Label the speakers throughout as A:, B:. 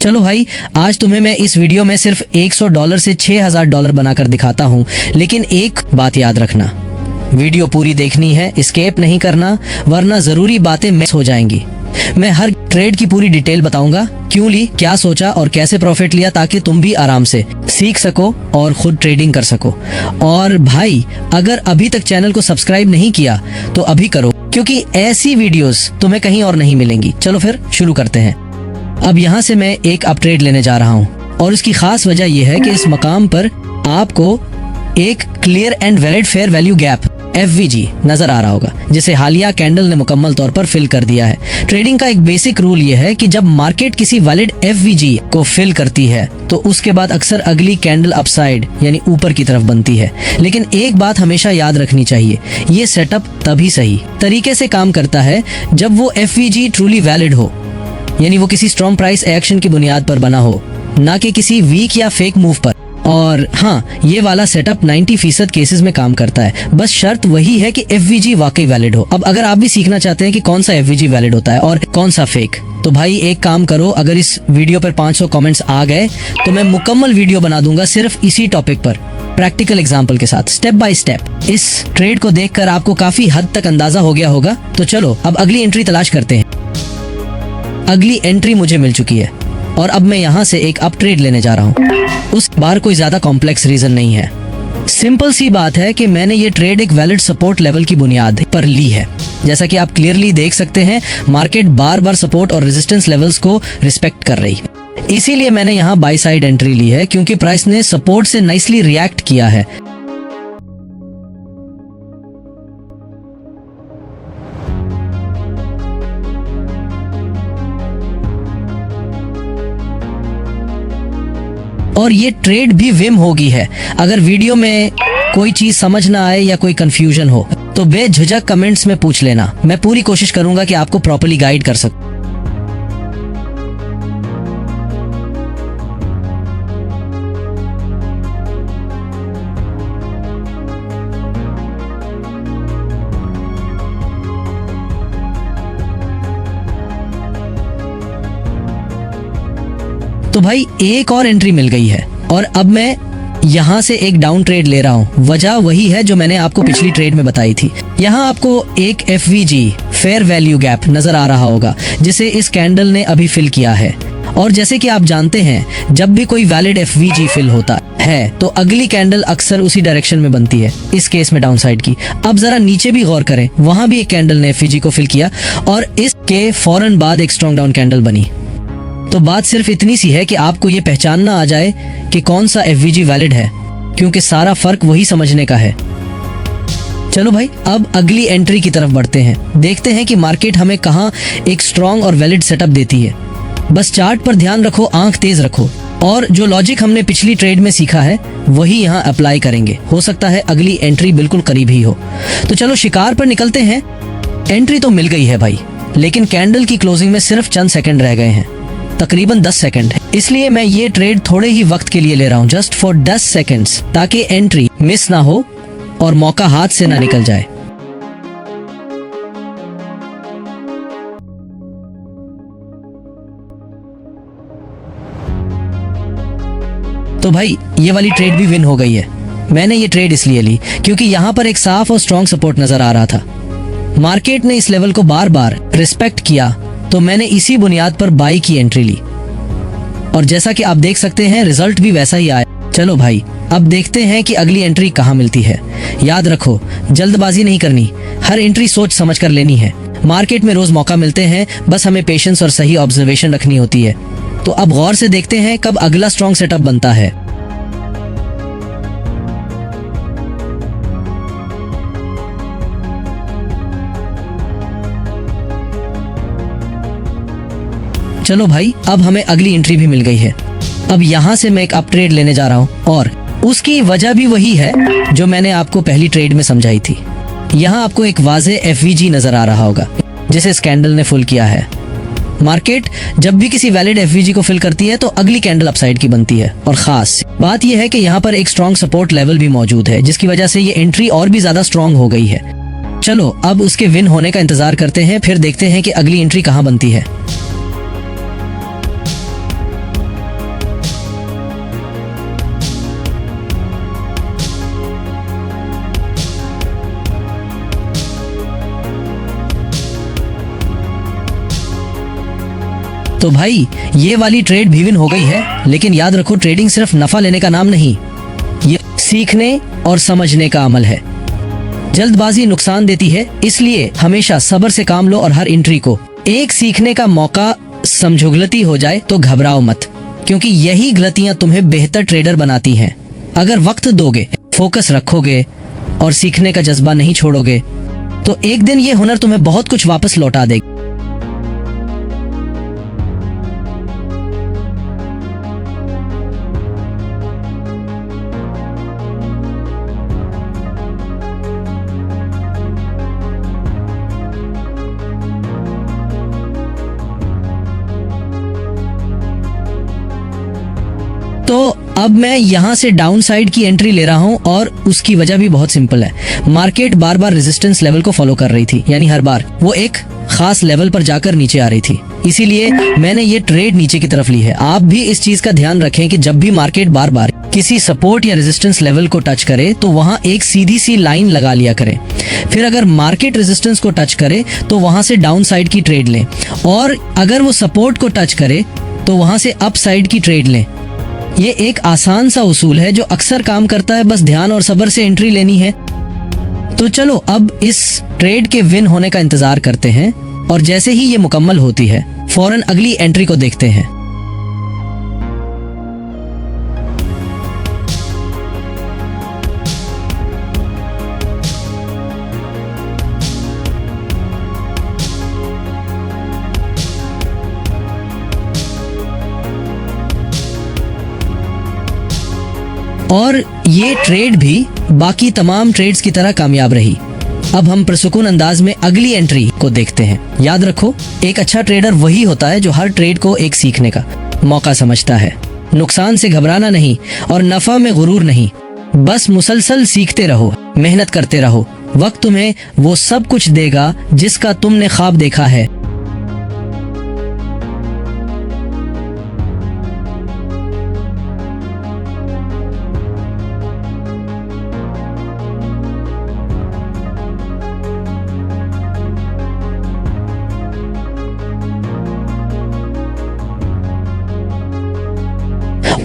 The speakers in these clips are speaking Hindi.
A: चलो भाई, आज तुम्हें मैं इस वीडियो में सिर्फ $100 से $6000 बनाकर दिखाता हूँ, लेकिन एक बात याद रखना, वीडियो पूरी देखनी है, एस्केप नहीं करना, वरना जरूरी बातें मिस हो जाएंगी। मैं हर ट्रेड की पूरी डिटेल बताऊंगा, क्यों ली, क्या सोचा और कैसे प्रॉफिट लिया, ताकि तुम भी आराम से सीख सको और खुद ट्रेडिंग कर सको। और भाई, अगर अभी तक चैनल को सब्सक्राइब नहीं किया तो अभी करो, क्योंकि ऐसी वीडियोस तुम्हें कहीं और नहीं मिलेंगी। चलो फिर शुरू करते हैं। अब यहाँ से मैं एक अप ट्रेड लेने जा रहा हूँ और इसकी खास वजह यह है कि इस मकाम पर आपको एक clear and valid fair value gap FVG नजर आ रहा होगा, जिसे हालिया कैंडल ने मुकम्मल तौर पर फिल कर दिया है। ट्रेडिंग का एक बेसिक रूल यह है कि जब मार्केट किसी वैलिड FVG को फिल करती है तो उसके बाद अक्सर अगली कैंडल अपसाइड यानी ऊपर की तरफ बनती है। लेकिन एक बात हमेशा याद रखनी चाहिए, ये सेटअप तभी सही तरीके से काम करता है जब वो FVG ट्रूली वैलिड हो, यानी वो किसी स्ट्रॉन्ग प्राइस एक्शन की बुनियाद पर बना हो, ना कि किसी वीक या फेक मूव पर। और हाँ, ये वाला सेटअप 90% केसेस में काम करता है, बस शर्त वही है कि FVG वाकई वैलिड हो। अब अगर आप भी सीखना चाहते हैं कि कौन सा FVG वैलिड होता है और कौन सा फेक, तो भाई एक काम करो, अगर इस वीडियो पर 500 कमेंट्स आ गए तो मैं मुकम्मल वीडियो बना दूंगा सिर्फ इसी टॉपिक पर, प्रैक्टिकल एग्जाम्पल के साथ, स्टेप बाय स्टेप। इस ट्रेड को देखकर आपको काफी हद तक अंदाजा हो गया होगा। तो चलो अब अगली एंट्री तलाश करते हैं। अगली एंट्री मुझे मिल चुकी है और अब मैं यहाँ से एक अप ट्रेड लेने जा रहा हूँ। उस बार कोई ज्यादा कॉम्प्लेक्स रीजन नहीं है, सिंपल सी बात है कि मैंने ये ट्रेड एक वैलिड सपोर्ट लेवल की बुनियाद पर ली है। जैसा कि आप क्लियरली देख सकते हैं, मार्केट बार बार सपोर्ट और रेजिस्टेंस लेवल्स को रिस्पेक्ट कर रही है, इसीलिए मैंने यहाँ बाय साइड एंट्री ली है, क्योंकि प्राइस ने सपोर्ट से नाइसली रिएक्ट किया है। और ये ट्रेड भी विम होगी है। अगर वीडियो में कोई चीज समझ ना आए या कोई कंफ्यूजन हो तो बेझिझक कमेंट्स में पूछ लेना, मैं पूरी कोशिश करूंगा कि आपको प्रॉपर्ली गाइड कर सकूं। तो भाई एक और एंट्री मिल गई है और अब मैं यहाँ से एक डाउन ट्रेड ले रहा हूँ। वजह वही है जो मैंने आपको पिछली ट्रेड में बताई थी। यहाँ आपको एक FVG फेयर वैल्यू गैप नजर आ रहा होगा, जिसे इस कैंडल ने अभी फिल किया है। और जैसे कि आप जानते हैं, जब भी कोई वैलिड FVG फिल होता है तो अगली कैंडल अक्सर उसी डायरेक्शन में बनती है, इस केस में डाउन साइड की। अब जरा नीचे भी गौर करें, वहां भी एक कैंडल ने FVG को फिल किया और इसके फौरन बाद एक स्ट्रॉन्ग डाउन कैंडल बनी। तो बात सिर्फ इतनी सी है कि आपको ये पहचानना आ जाए कि कौन सा FVG वैलिड है, क्योंकि सारा फर्क वही समझने का है। चलो भाई, अब अगली एंट्री की तरफ बढ़ते हैं। देखते हैं कि मार्केट हमें कहाँ एक स्ट्रॉन्ग और वैलिड सेटअप देती है। बस चार्ट पर ध्यान रखो, आंख तेज रखो, और जो लॉजिक हमने पिछली ट्रेड में सीखा है वही यहाँ अप्लाई करेंगे। हो सकता है अगली एंट्री बिल्कुल करीब ही हो। तो चलो शिकार पर निकलते हैं। एंट्री तो मिल गई है भाई, लेकिन कैंडल की क्लोजिंग में सिर्फ चंद सेकंड रह गए हैं, तकरीबन 10 सेकंड है। इसलिए मैं ये ट्रेड थोड़े ही वक्त के लिए ले रहा हूँ, जस्ट फॉर 10 सेकंड्स, ताकि एंट्री मिस ना हो और मौका हाथ से ना निकल जाए। तो भाई ये वाली ट्रेड भी विन हो गई है। मैंने ये ट्रेड इसलिए ली क्योंकि यहाँ पर एक साफ और स्ट्रॉन्ग सपोर्ट नजर आ रहा था। मार्केट ने इस लेवल को बार बार रिस्पेक्ट किया, तो मैंने इसी बुनियाद पर बाई की एंट्री ली और जैसा कि आप देख सकते हैं, रिजल्ट भी वैसा ही आया। चलो भाई, अब देखते हैं कि अगली एंट्री कहाँ मिलती है। याद रखो, जल्दबाजी नहीं करनी, हर एंट्री सोच समझ कर लेनी है। मार्केट में रोज मौका मिलते हैं, बस हमें पेशेंस और सही ऑब्जर्वेशन रखनी होती है। तो अब गौर से देखते हैं कब अगला स्ट्रॉन्ग सेटअप बनता है। चलो भाई, अब हमें अगली एंट्री भी मिल गई है। अब यहाँ से मैं एक अप ट्रेड लेने जा रहा हूँ और उसकी वजह भी वही है जो मैंने आपको पहली ट्रेड में समझाई थी। यहाँ आपको एक वाज़े FVG नजर आ रहा होगा, जिसे इस कैंडल ने फुल किया है। मार्केट जब भी किसी वैलिड FVG को फिल करती है तो अगली कैंडल अपसाइड की बनती है। और खास बात यह है कि यहाँ पर एक स्ट्रॉन्ग सपोर्ट लेवल भी मौजूद है, जिसकी वजह से ये एंट्री और भी ज्यादा स्ट्रॉन्ग हो गई है। चलो अब उसके विन होने का इंतजार करते हैं, फिर देखते हैं कि अगली एंट्री कहाँ बनती है। तो भाई ये वाली ट्रेड भी विन हो गई है, लेकिन याद रखो ट्रेडिंग सिर्फ नफा लेने का नाम नहीं, ये सीखने और समझने का अमल है। जल्दबाजी नुकसान देती है, इसलिए हमेशा सब्र से काम लो और हर एंट्री को एक सीखने का मौका समझो। गलती हो जाए तो घबराओ मत, क्योंकि यही गलतियां तुम्हें बेहतर ट्रेडर बनाती हैं। अगर वक्त दोगे, फोकस रखोगे और सीखने का जज्बा नहीं छोड़ोगे तो एक दिन ये हुनर तुम्हें बहुत कुछ वापस लौटा देगा। तो अब मैं यहाँ से डाउन साइड की एंट्री ले रहा हूँ और उसकी वजह भी बहुत सिंपल है। मार्केट बार बार रेजिस्टेंस लेवल को फॉलो कर रही थी, यानी हर बार वो एक खास लेवल पर जाकर नीचे आ रही थी, इसीलिए मैंने ये ट्रेड नीचे की तरफ ली है। आप भी इस चीज का ध्यान रखें कि जब भी मार्केट बार बार किसी सपोर्ट या रेजिस्टेंस लेवल को टच करे तो वहां एक सीधी सी लाइन लगा लिया करें। फिर अगर मार्केट रेजिस्टेंस को टच करे तो वहां से डाउन साइड की ट्रेड लें, और अगर वो सपोर्ट को टच करे तो वहां से अप साइड की ट्रेड लें। ये एक आसान सा उसूल है जो अक्सर काम करता है, बस ध्यान और सब्र से एंट्री लेनी है। तो चलो अब इस ट्रेड के विन होने का इंतजार करते हैं, और जैसे ही ये मुकम्मल होती है फौरन अगली एंट्री को देखते हैं। और ये ट्रेड भी बाकी तमाम ट्रेड्स की तरह कामयाब रही। अब हम प्रसुकून अंदाज में अगली एंट्री को देखते हैं। याद रखो, एक अच्छा ट्रेडर वही होता है जो हर ट्रेड को एक सीखने का मौका समझता है। नुकसान से घबराना नहीं और नफा में गुरूर नहीं, बस मुसलसल सीखते रहो, मेहनत करते रहो। वक्त तुम्हें वो सब कुछ देगा जिसका तुमने ख्वाब देखा है।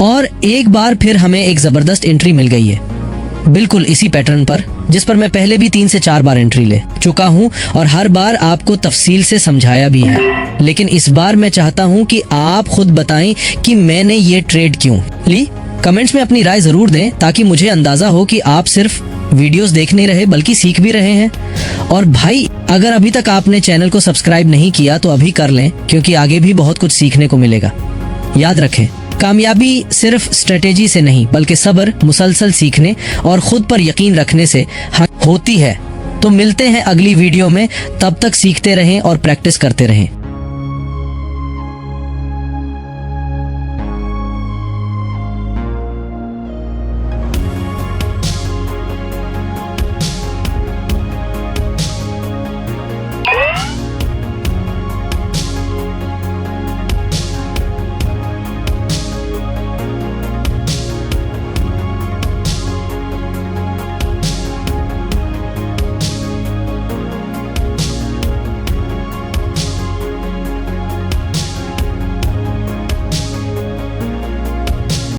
A: और एक बार फिर हमें एक जबरदस्त एंट्री मिल गई है, बिल्कुल इसी पैटर्न पर जिस पर मैं पहले भी 3 से 4 बार एंट्री ले चुका हूं और हर बार आपको तफसील से समझाया भी है। लेकिन इस बार मैं चाहता हूं कि आप खुद बताएं कि मैंने ये ट्रेड क्यों ली। कमेंट्स में अपनी राय जरूर दें ताकि मुझे अंदाजा हो कि आप सिर्फ वीडियोस देख नहीं रहे बल्कि सीख भी रहे हैं। और भाई, अगर अभी तक आपने चैनल को सब्सक्राइब नहीं किया तो अभी कर लें, क्योंकि आगे भी बहुत कुछ सीखने को मिलेगा। याद रखें, कामयाबी सिर्फ स्ट्रेटेजी से नहीं बल्कि सब्र, मुसलसल सीखने और खुद पर यकीन रखने से होती है। तो मिलते हैं अगली वीडियो में, तब तक सीखते रहें और प्रैक्टिस करते रहें।